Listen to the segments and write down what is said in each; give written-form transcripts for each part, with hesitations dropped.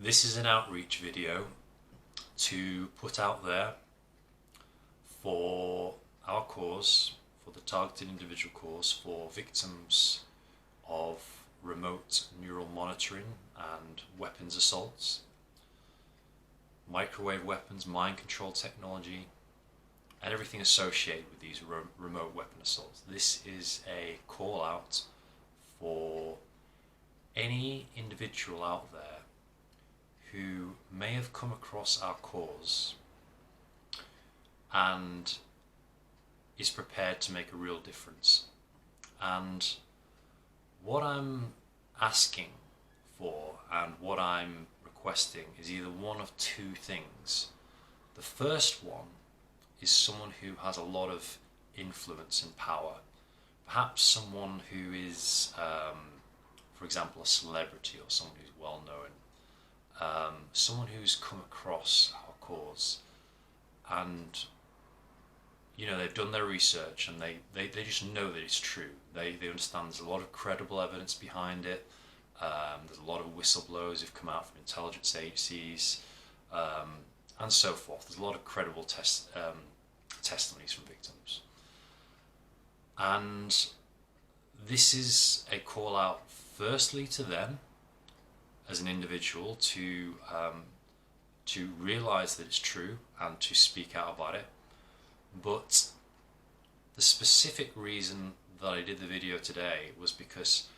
This is an outreach video to put out there for our cause, for the targeted individual cause, for victims of remote neural monitoring and weapons assaults, microwave weapons, mind control technology, and everything associated with these remote weapon assaults. This is a call out for any individual out there who may have come across our cause and is prepared to make a real difference. And what I'm asking for and what I'm requesting is either one of two things. The first one is someone who has a lot of influence and power, perhaps someone who is, for example, a celebrity or someone who's well known, someone who's come across our cause and they've done their research and they just know that it's true. They understand there's a lot of credible evidence behind it. There's a lot of whistleblowers who've come out from intelligence agencies and so forth. There's a lot of credible testimonies from victims. And this is a call out firstly to them as an individual to realise that it's true and to speak out about it. But the specific reason that I did the video today was because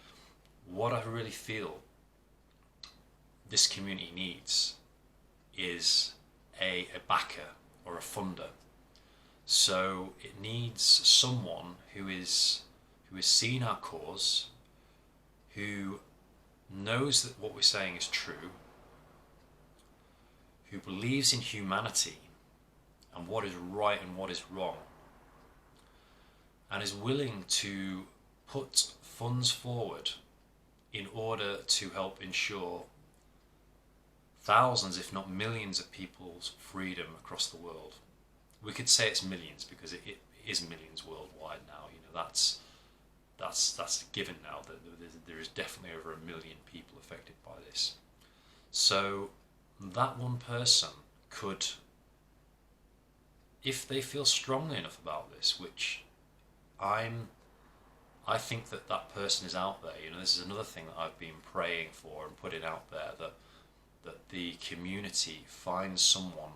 what I really feel this community needs is a backer or a funder. So it needs someone who has seen our cause, who knows that what we're saying is true, who believes in humanity and what is right and what is wrong, and is willing to put funds forward in order to help ensure thousands, if not millions, of people's freedom across the world. We could say it's millions because it is millions worldwide now. That's a given now. That there is definitely over 1 million people affected by this. So that one person could, if they feel strongly enough about this, which I think that person is out there. This is another thing that I've been praying for and putting out there, that the community finds someone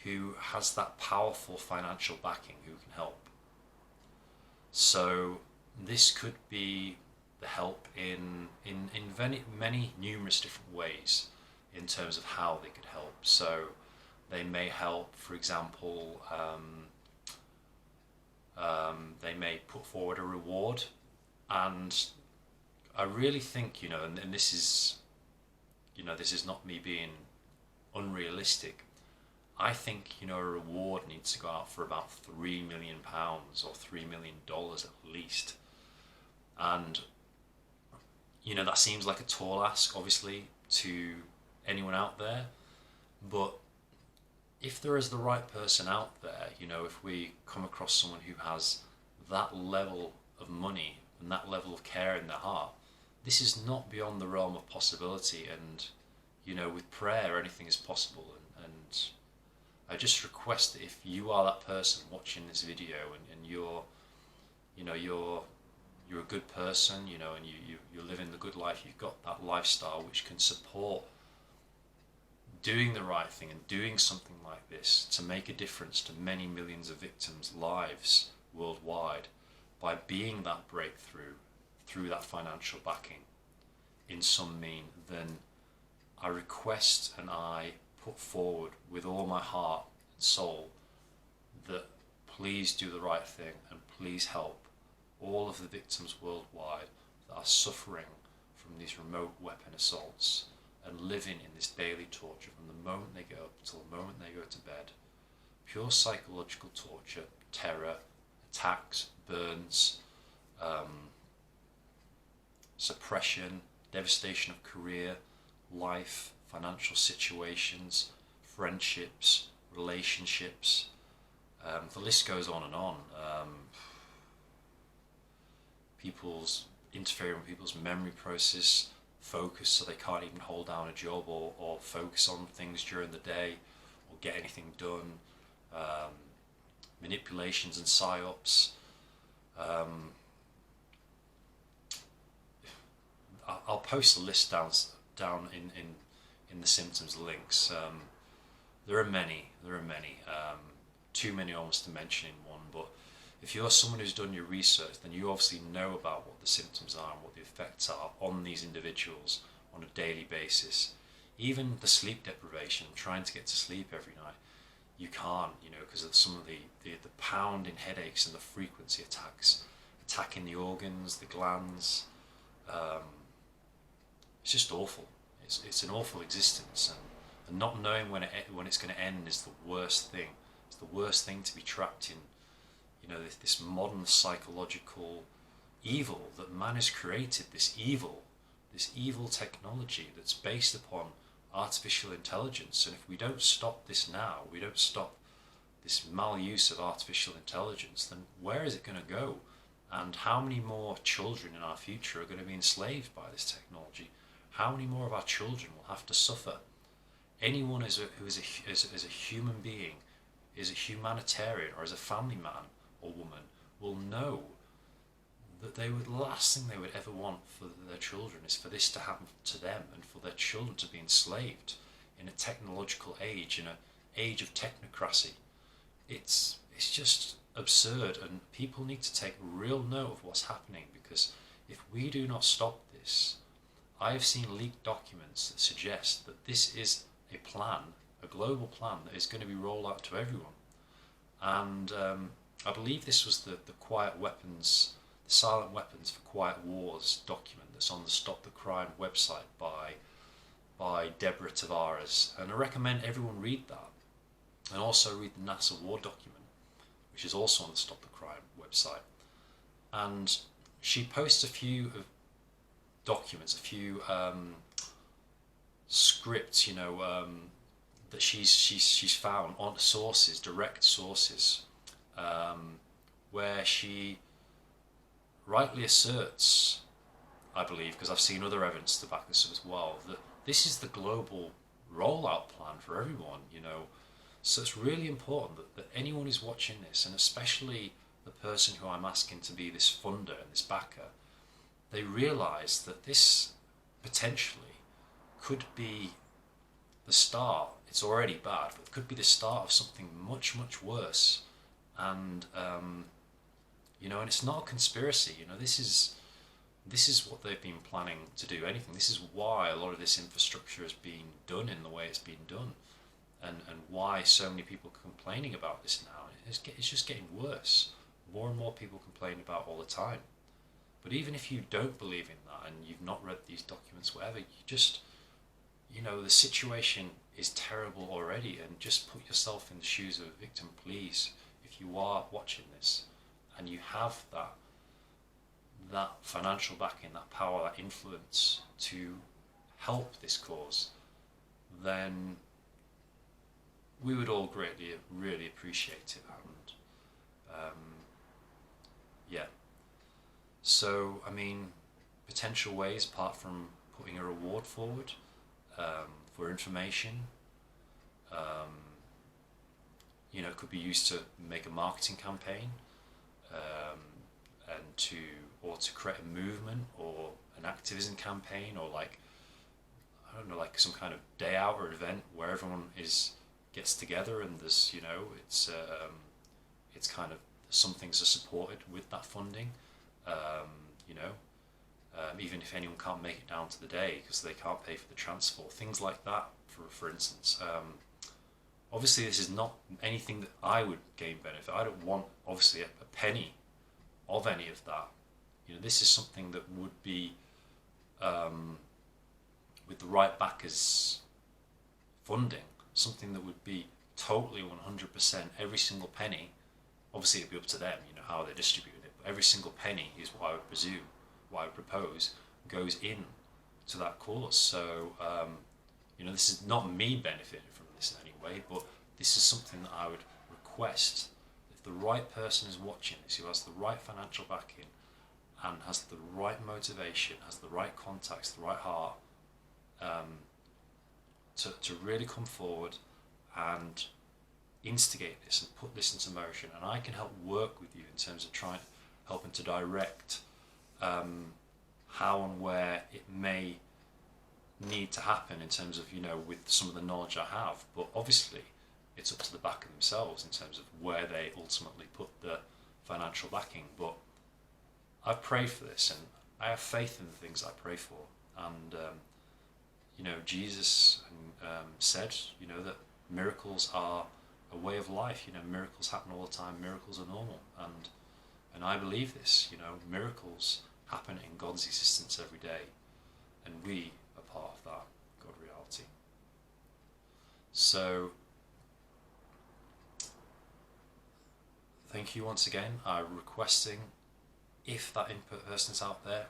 who has that powerful financial backing who can help. So this could be the help in many numerous different ways in terms of how they could help. So they may help, for example, they may put forward a reward, and I really think, and this is, this is not me being unrealistic. I think, a reward needs to go out for about £3 million or $3 million at least. And, that seems like a tall ask, obviously, to anyone out there. But if there is the right person out there, if we come across someone who has that level of money and that level of care in their heart, this is not beyond the realm of possibility. And, with prayer, anything is possible. And I just request that if you are that person watching this video and you're a good person, and you're living the good life, you've got that lifestyle which can support doing the right thing and doing something like this to make a difference to many millions of victims' lives worldwide by being that breakthrough through that financial backing in some mean, then I request and I put forward with all my heart and soul that please do the right thing and please help all of the victims worldwide that are suffering from these remote weapon assaults and living in this daily torture from the moment they get up till the moment they go to bed. Pure psychological torture, terror, attacks, burns, suppression, devastation of career, life, financial situations, friendships, relationships. The list goes on and on. People's interfering with people's memory process, focus, so they can't even hold down a job or focus on things during the day or get anything done. Um, Manipulations and psyops. Um, I'll post a list down in the symptoms links. There are many. There are many. Too many almost to mention in one. But if you're someone who's done your research, then you obviously know about what the symptoms are and what the effects are on these individuals on a daily basis. Even the sleep deprivation, trying to get to sleep every night, you can't, because of some of the pounding headaches and the frequency attacks, attacking the organs, the glands. Um, it's just awful. It's an awful existence, and not knowing when it's going to end is the worst thing. It's the worst thing to be trapped in. This modern psychological evil that man has created. This evil technology that's based upon artificial intelligence. And if we don't stop this now, we don't stop this maluse of artificial intelligence, then where is it going to go? And how many more children in our future are going to be enslaved by this technology? How many more of our children will have to suffer? Anyone who is a human being, is a humanitarian, or is a family man or woman, will know that the last thing they would ever want for their children is for this to happen to them, and for their children to be enslaved in a technological age, in an age of technocracy. It's just absurd, and people need to take real note of what's happening, because if we do not stop this, I have seen leaked documents that suggest that this is a plan, a global plan that is going to be rolled out to everyone. And I believe this was the quiet weapons, the silent weapons for quiet wars document that's on the Stop the Crime website by Deborah Tavares, and I recommend everyone read that, and also read the NASA war document, which is also on the Stop the Crime website. And she posts a few documents, a few scripts, that she's found on sources, direct sources, where she rightly asserts, I believe, because I've seen other evidence to back this up as well, that this is the global rollout plan for everyone, So it's really important that anyone who's watching this, and especially the person who I'm asking to be this funder and this backer, they realise that this potentially could be the start. It's already bad, but it could be the start of something much, much worse. And and it's not a conspiracy. This is what they've been planning to do. This is why a lot of this infrastructure is being done in the way it's been done, and why so many people are complaining about this now. It's just getting worse. More and more people complain about it all the time. But even if you don't believe in that and you've not read these documents, whatever, you just, the situation is terrible already, and just put yourself in the shoes of a victim, please, if you are watching this and you have that financial backing, that power, that influence to help this cause, then we would all greatly, really appreciate it. And yeah. So, potential ways, apart from putting a reward forward for information, could be used to make a marketing campaign, and to create a movement or an activism campaign, or like some kind of day out or event where everyone gets together, and there's it's kind of, some things are supported with that funding. Even if anyone can't make it down to the day because they can't pay for the transport, things like that, for instance. Obviously, this is not anything that I would gain benefit. I don't want, obviously, a penny of any of that. This is something that would be, with the right backers funding, something that would be totally 100%, every single penny. Obviously, it'd be up to them, how they distribute it. But every single penny is what I would presume, what I would propose, goes in to that cause. So, this is not me benefiting from this in any way, but this is something that I would request, if the right person is watching this, who has the right financial backing and has the right motivation, has the right contacts, the right heart, to really come forward and instigate this and put this into motion. And I can help work with you in terms of helping to direct how and where it may need to happen in terms of, with some of the knowledge I have. But obviously it's up to the backer themselves in terms of where they ultimately put the financial backing. But I've prayed for this, and I have faith in the things I pray for. And Jesus said, that miracles are a way of life. Miracles happen all the time. Miracles are normal, and I believe this. Miracles happen in God's existence every day, and we are part of that God reality. So thank you once again. I'm requesting, if that input person is out there,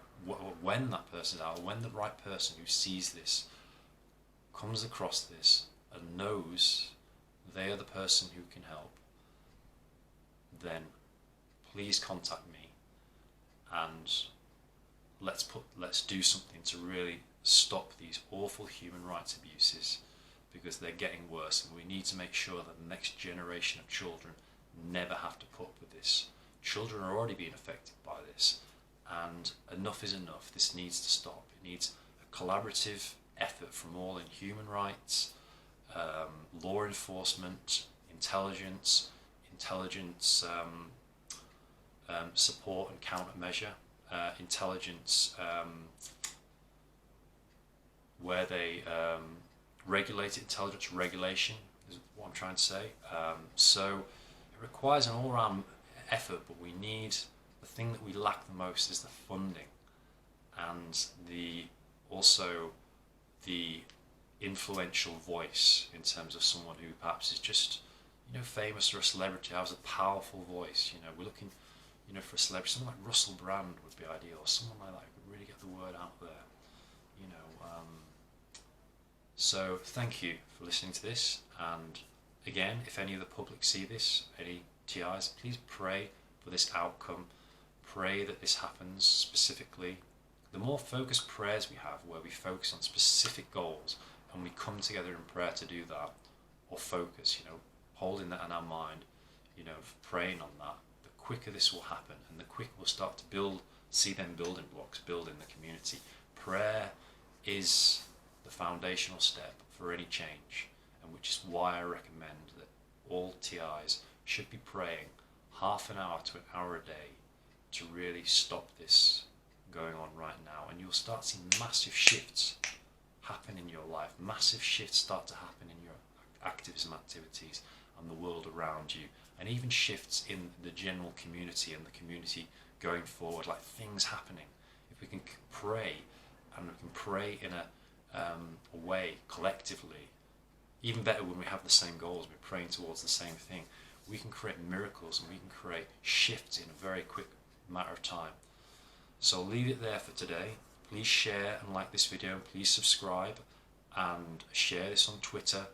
when that person is out, when the right person who sees this comes across this and knows they are the person who can help, then please contact me, and let's do something to really stop these awful human rights abuses, because they're getting worse, and we need to make sure that the next generation of children never have to put up with this. Children are already being affected by this, and enough is enough. This needs to stop. It needs a collaborative effort from all in human rights, law enforcement, intelligence support and countermeasure, intelligence where they regulate intelligence regulation is what I'm trying to say. So it requires an all-round effort, but the thing that we lack the most is the funding, and also the influential voice, in terms of someone who perhaps is just famous or a celebrity, has a powerful voice. We're looking for a celebrity. Someone like Russell Brand would be ideal, or someone like that who could really get the word out there. So thank you for listening to this, and again, if any of the public see this, any TIs, please pray for this outcome. Pray that this happens specifically. The more focused prayers we have, where we focus on specific goals and we come together in prayer to do that, or focus, holding that in our mind, praying on that, the quicker this will happen, and the quicker we'll start to see them building blocks build in the community. Prayer is the foundational step for any change, and which is why I recommend that all TIs should be praying half an hour to an hour a day to really stop this going on right now. And you'll start seeing massive shifts happen in your life. Massive shifts start to happen in your activism activities and the world around you, and even shifts in the general community and the community going forward, like things happening. If we can pray, and we can pray in a way collectively, even better when we have the same goals, we're praying towards the same thing, we can create miracles, and we can create shifts in a very quick matter of time. So I'll leave it there for today. Please share and like this video, and please subscribe and share this on Twitter.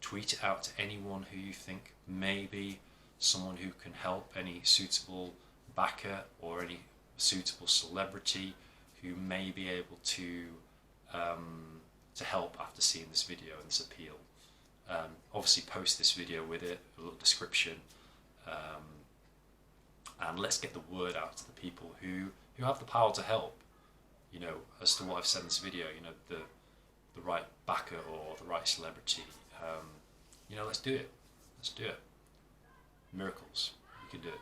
Tweet it out to anyone who you think may be someone who can help, any suitable backer or any suitable celebrity who may be able to help after seeing this video and this appeal. Obviously post this video with it, a little description, and let's get the word out to the people who have the power to help, as to what I've said in this video, the right backer or the right celebrity. Let's do it. Miracles. We can do it.